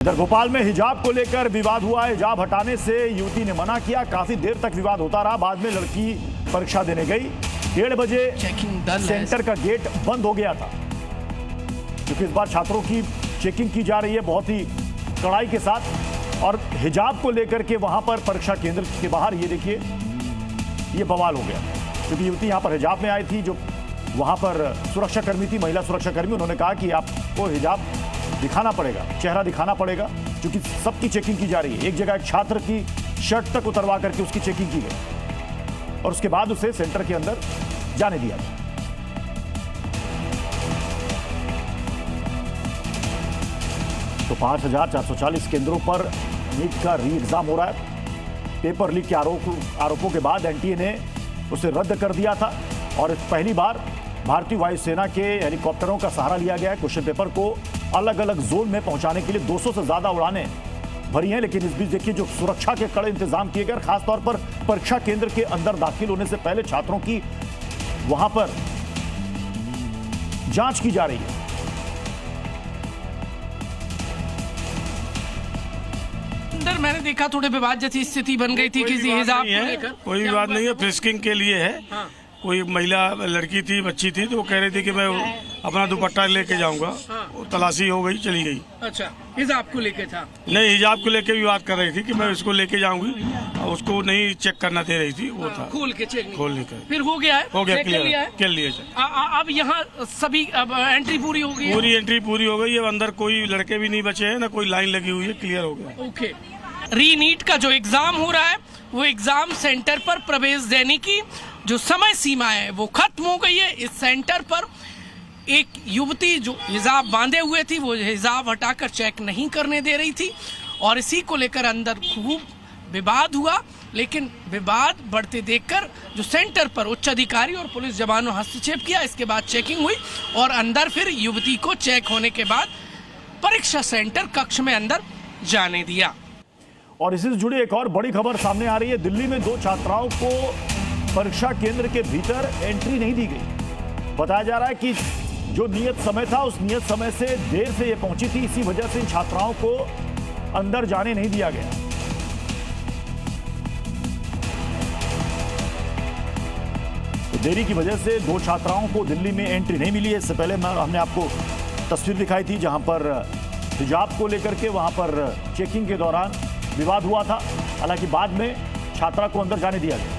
इधर भोपाल में हिजाब को लेकर विवाद हुआ। हिजाब हटाने से युवती ने मना किया। काफी देर तक विवाद होता रहा। बाद में लड़की परीक्षा देने गई। 1:30 बजे सेंटर का गेट बंद हो गया था, क्योंकि इस बार छात्रों की चेकिंग की जा रही है बहुत ही कड़ाई के साथ। और हिजाब को लेकर के वहां पर परीक्षा केंद्र के बाहर ये देखिए, ये बवाल हो गया, क्योंकि युवती यहां पर हिजाब में आई थी। जो वहां पर सुरक्षाकर्मी थी, महिला सुरक्षाकर्मी, उन्होंने कहा कि आपको हिजाब दिखाना पड़ेगा, चेहरा दिखाना पड़ेगा, क्योंकि सबकी चेकिंग की जा रही है। एक जगह एक छात्र की शर्ट तक उतरवा करके उसकी चेकिंग की गई और उसके बाद उसे सेंटर के अंदर जाने दिया। तो 5440 केंद्रों पर नीट का री एग्जाम हो रहा है। पेपर लीक के आरोपों के बाद एनटीए ने उसे रद्द कर दिया था और पहली बार भारतीय वायुसेना के हेलीकॉप्टरों का सहारा लिया गया है। क्वेश्चन पेपर को अलग अलग जोन में पहुंचाने के लिए 200 से ज्यादा उड़ानें भरी हैं, लेकिन इस बीच देखिए जो सुरक्षा के कड़े इंतजाम किए गए। खासतौर पर परीक्षा केंद्र के अंदर दाखिल होने से पहले छात्रों की वहां पर जांच की जा रही है। अंदर मैंने देखा थोड़े विवाद जैसी स्थिति बन गई थी किसी हिजाब को लेकर। कोई विवाद नहीं है, फ्रिस्किंग के लिए है। हाँ। कोई महिला लड़की थी, बच्ची थी, तो वो कह रही थी कि मैं अपना दुपट्टा लेके जाऊंगा। वो तलाशी हो गई, चली गई। अच्छा, हिजाब को लेके था? नहीं, हिजाब को लेके भी बात कर रही थी कि मैं इसको लेके जाऊंगी, और उसको नहीं चेक करना दे रही थी। वो था खोल के चेक खोल नहीं कर। फिर हो गया है, हो गया, कर लिया। अब यहाँ सभी अब एंट्री पूरी हो गई, पूरी एंट्री पूरी हो गई है। अंदर कोई लड़के भी नहीं बचे हैं, ना कोई लाइन लगी हुई है, क्लियर हो गया। ओके। री नीट का जो एग्जाम हो रहा है, वो एग्जाम सेंटर पर प्रवेश देने की जो समय सीमा है वो खत्म हो गई है। इस सेंटर पर एक युवती जो हिजाब बांधे हुए थी, वो हिजाब हटाकर चेक नहीं करने दे रही थी और इसी को लेकर अंदर खूब विवाद हुआ। लेकिन विवाद बढ़ते देखकर जो सेंटर पर उच्च अधिकारी और पुलिस जवानों हस्तक्षेप किया। इसके बाद चेकिंग हुई और अंदर फिर युवती को चेक होने के बाद परीक्षा सेंटर कक्ष में अंदर जाने दिया। और इसी से जुड़ी एक और बड़ी खबर सामने आ रही है। दिल्ली में 2 छात्राओं को परीक्षा केंद्र के भीतर एंट्री नहीं दी गई। बताया जा रहा है कि जो नियत समय था, उस नियत समय से देर से ये पहुंची थी। इसी वजह से इन छात्राओं को अंदर जाने नहीं दिया गया। तो देरी की वजह से 2 छात्राओं को दिल्ली में एंट्री नहीं मिली है। इससे पहले हमने आपको तस्वीर दिखाई थी, जहां पर हिजाब को लेकर के वहां पर चेकिंग के दौरान विवाद हुआ था। हालांकि बाद में छात्रा को अंदर जाने दिया गया।